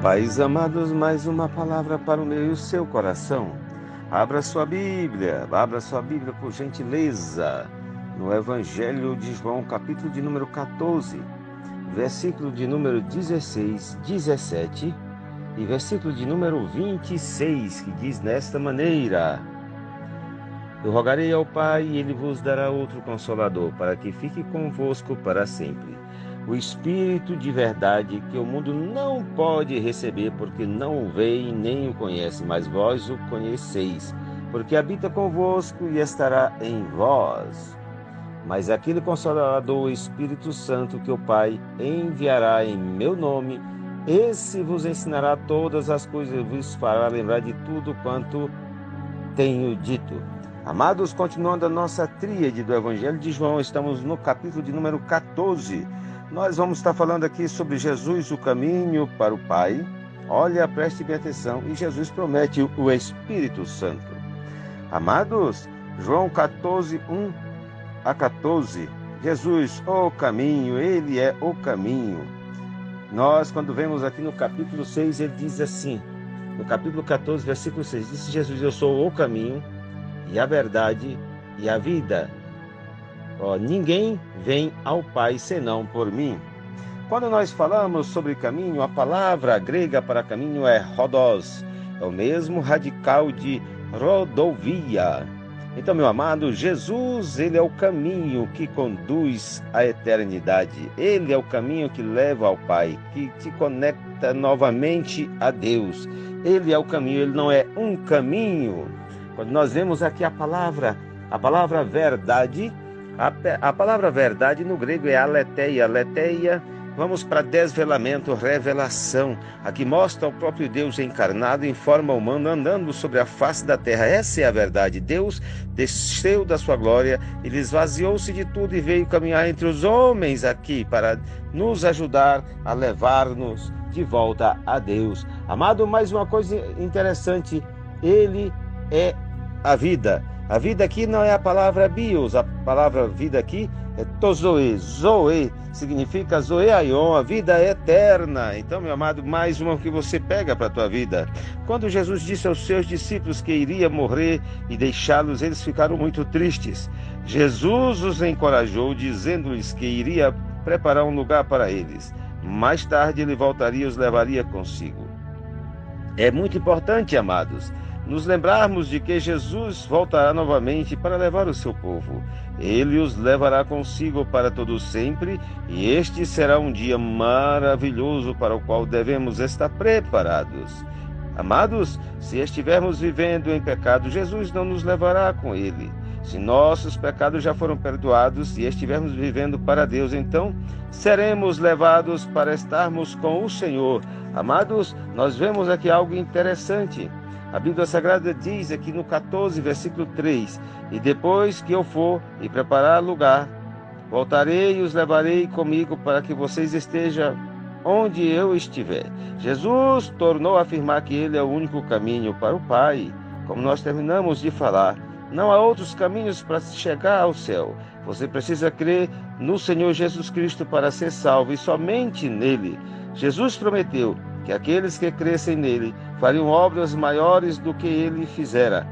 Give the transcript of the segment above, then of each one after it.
Pais amados, mais uma palavra para o meu e o seu coração. Abra sua Bíblia por gentileza, no Evangelho de João, capítulo de número 14, versículo de número 16, 17 e versículo de número 26, que diz desta maneira: Eu rogarei ao Pai e Ele vos dará outro Consolador, para que fique convosco para sempre. O Espírito de verdade, que o mundo não pode receber, porque não o vê e nem o conhece, mas vós o conheceis, porque habita convosco e estará em vós. Mas aquele Consolador, o Espírito Santo, que o Pai enviará em meu nome, esse vos ensinará todas as coisas e vos fará lembrar de tudo quanto tenho dito. Amados, continuando a nossa tríade do Evangelho de João, estamos no capítulo de número 14. Nós vamos estar falando aqui sobre Jesus, o caminho para o Pai. Olha, preste bem atenção, e Jesus promete o Espírito Santo. Amados, João 14, 1 a 14. Jesus, o caminho, Ele é o caminho. Nós, quando vemos aqui no capítulo 6, ele diz assim, no capítulo 14, versículo 6, disse Jesus: Eu sou o caminho e a verdade e a vida. Ninguém vem ao Pai senão por mim. Quando nós falamos sobre caminho, a palavra grega para caminho é rodos, é o mesmo radical de rodovia. Então, meu amado, Jesus, Ele é o caminho que conduz à eternidade. Ele é o caminho que leva ao Pai, que te conecta novamente a Deus. Ele é o caminho, Ele não é um caminho. Quando nós vemos aqui a palavra verdade, a palavra verdade no grego é aletheia. Aletheia, vamos para desvelamento, revelação. Aqui mostra o próprio Deus encarnado em forma humana, andando sobre a face da terra. Essa é a verdade. Deus desceu da sua glória, Ele esvaziou-se de tudo e veio caminhar entre os homens aqui para nos ajudar a levar-nos de volta a Deus. Amado, mais uma coisa interessante, Ele é a vida. A vida aqui não é a palavra bios, a palavra vida aqui é tozoe. Zoe significa zoeaion, a vida é eterna. Então, meu amado, mais uma que você pega para a tua vida. Quando Jesus disse aos seus discípulos que iria morrer e deixá-los, eles ficaram muito tristes. Jesus os encorajou, dizendo-lhes que iria preparar um lugar para eles. Mais tarde ele voltaria e os levaria consigo. É muito importante, amados, nos lembrarmos de que Jesus voltará novamente para levar o seu povo. Ele os levará consigo para todo sempre, e este será um dia maravilhoso para o qual devemos estar preparados. Amados, se estivermos vivendo em pecado, Jesus não nos levará com Ele. Se nossos pecados já foram perdoados e estivermos vivendo para Deus, então seremos levados para estarmos com o Senhor. Amados, nós vemos aqui algo interessante. A Bíblia Sagrada diz aqui no 14, versículo 3, E depois que eu for e preparar lugar, voltarei e os levarei comigo para que vocês estejam onde eu estiver. Jesus tornou a afirmar que Ele é o único caminho para o Pai. Como nós terminamos de falar, não há outros caminhos para chegar ao céu. Você precisa crer no Senhor Jesus Cristo para ser salvo, e somente nele. Jesus prometeu que aqueles que crescem nele fariam obras maiores do que ele fizera.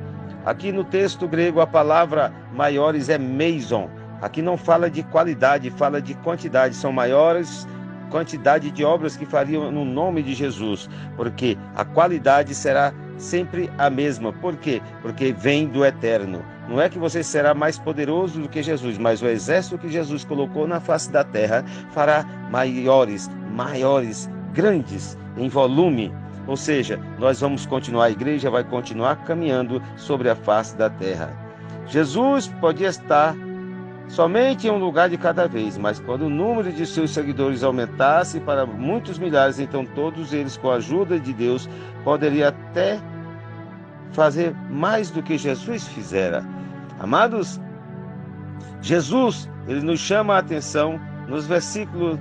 Aqui no texto grego a palavra maiores é meison. Aqui não fala de qualidade, fala de quantidade. São maiores quantidade de obras que fariam no nome de Jesus, porque a qualidade será sempre a mesma. Por quê? Porque vem do eterno. Não é que você será mais poderoso do que Jesus, mas o exército que Jesus colocou na face da terra fará maiores, grandes em volume. Ou seja, nós vamos continuar, a igreja vai continuar caminhando sobre a face da terra. Jesus podia estar somente em um lugar de cada vez, mas quando o número de seus seguidores aumentasse para muitos milhares, então todos eles, com a ajuda de Deus, poderiam até fazer mais do que Jesus fizera. Amados, Jesus, ele nos chama a atenção nos versículos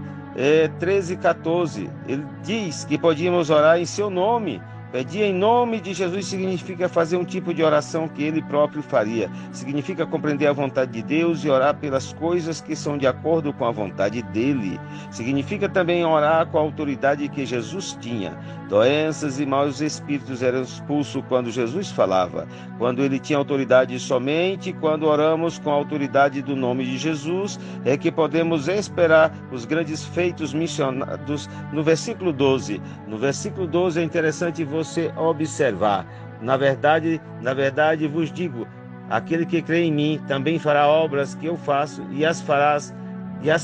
13 e 14, ele diz que podíamos orar em seu nome, Pedir em nome de Jesus significa fazer um tipo de oração que ele próprio faria. Significa compreender a vontade de Deus e orar pelas coisas que são de acordo com a vontade dele. Significa também orar com a autoridade que Jesus tinha. Doenças e maus espíritos eram expulsos quando Jesus falava. Quando ele tinha autoridade, somente quando oramos com a autoridade do nome de Jesus é que podemos esperar os grandes feitos mencionados no versículo 12. No versículo 12 é interessante você observar. Na verdade vos digo, aquele que crê em mim também fará obras que eu faço e as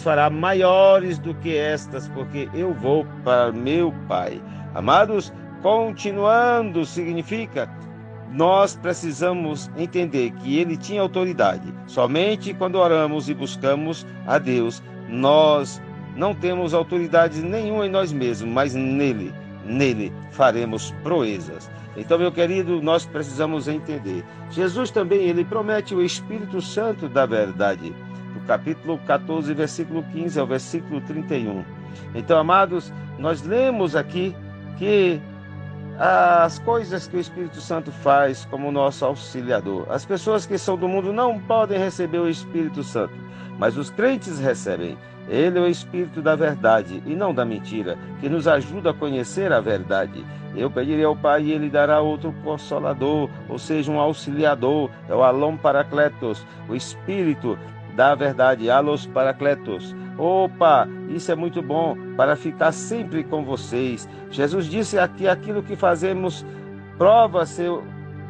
fará maiores do que estas, porque eu vou para meu Pai. Amados, continuando, significa nós precisamos entender que ele tinha autoridade. Somente quando oramos e buscamos a Deus, nós não temos autoridade nenhuma em nós mesmos, mas nele faremos proezas. Então, meu querido, nós precisamos entender. Jesus também, ele promete o Espírito Santo da verdade. Do capítulo 14, versículo 15 ao versículo 31. Então, amados, nós lemos aqui que as coisas que o Espírito Santo faz como nosso auxiliador. As pessoas que são do mundo não podem receber o Espírito Santo, mas os crentes recebem. Ele é o Espírito da verdade e não da mentira, que nos ajuda a conhecer a verdade. Eu pedirei ao Pai e Ele dará outro Consolador, ou seja, um auxiliador, é o Alon Paracletos, o Espírito da verdade, Alos Paracletos. Opa, isso é muito bom para ficar sempre com vocês. Jesus disse aqui aquilo que fazemos, prova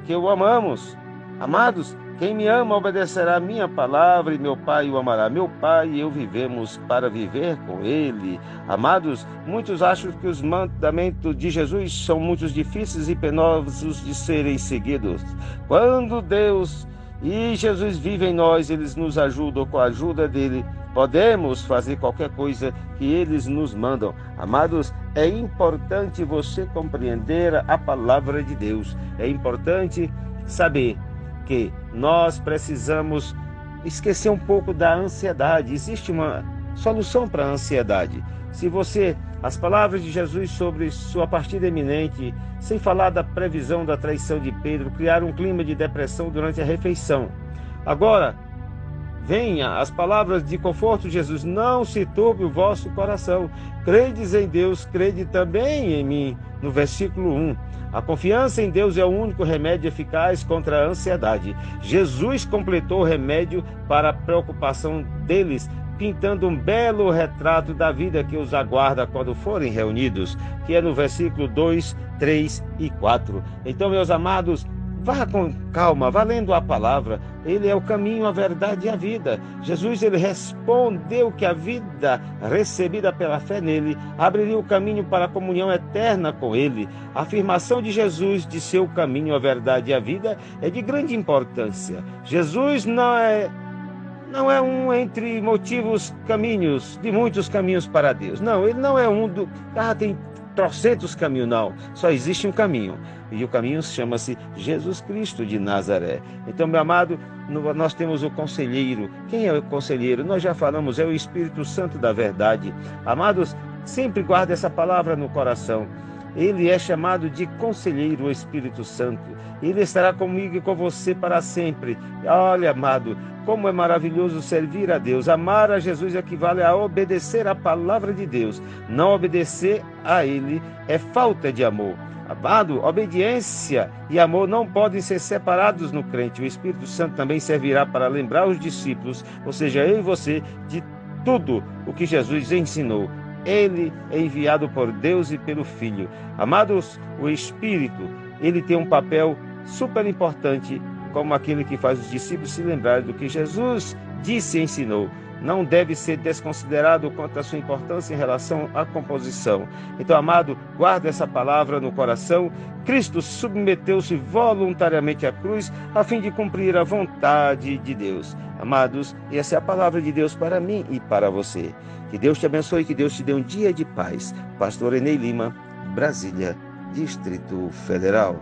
que o amamos. Amados, quem me ama obedecerá a minha palavra e meu Pai o amará. Meu Pai e eu vivemos para viver com Ele. Amados, muitos acham que os mandamentos de Jesus são muito difíceis e penosos de serem seguidos. Quando Deus e Jesus vivem em nós, eles nos ajudam. Com a ajuda dele, podemos fazer qualquer coisa que eles nos mandam. Amados, é importante você compreender a palavra de Deus. É importante saber que nós precisamos esquecer um pouco da ansiedade. Existe uma solução para a ansiedade. Se você, as palavras de Jesus sobre sua partida iminente, sem falar da previsão da traição de Pedro, criaram um clima de depressão durante a refeição. Agora, venha as palavras de conforto de Jesus: não se turbe o vosso coração. Credes em Deus, crede também em mim. No versículo 1. A confiança em Deus é o único remédio eficaz contra a ansiedade. Jesus completou o remédio para a preocupação deles, pintando um belo retrato da vida que os aguarda quando forem reunidos, que é no versículo 2, 3 e 4. Então, meus amados, vá com calma, vá lendo a palavra. Ele é o caminho, a verdade e a vida. Jesus, ele respondeu que a vida recebida pela fé nele abriria o caminho para a comunhão eterna com ele. A afirmação de Jesus de seu caminho, a verdade e a vida é de grande importância. Jesus não é um entre motivos caminhos, de muitos caminhos para Deus. Não, ele não é um do... tem trocentos caminhos, não. Só existe um caminho. E o caminho chama-se Jesus Cristo de Nazaré. Então, meu amado, nós temos o conselheiro. Quem é o conselheiro? Nós já falamos, é o Espírito Santo da verdade. Amados, sempre guarde essa palavra no coração. Ele é chamado de conselheiro, o Espírito Santo. Ele estará comigo e com você para sempre. Olha, amado, como é maravilhoso servir a Deus. Amar a Jesus equivale a obedecer a palavra de Deus. Não obedecer a Ele é falta de amor. Amado, obediência e amor não podem ser separados no crente. O Espírito Santo também servirá para lembrar os discípulos, ou seja, eu e você, de tudo o que Jesus ensinou. Ele é enviado por Deus e pelo Filho. Amados, o Espírito, ele tem um papel super importante, como aquele que faz os discípulos se lembrarem do que Jesus disse e ensinou. Não deve ser desconsiderado quanto à sua importância em relação à composição. Então, amado, guarda essa palavra no coração. Cristo submeteu-se voluntariamente à cruz a fim de cumprir a vontade de Deus. Amados, essa é a palavra de Deus para mim e para você. Que Deus te abençoe, que Deus te dê um dia de paz. Pastor Enei Lima, Brasília, Distrito Federal.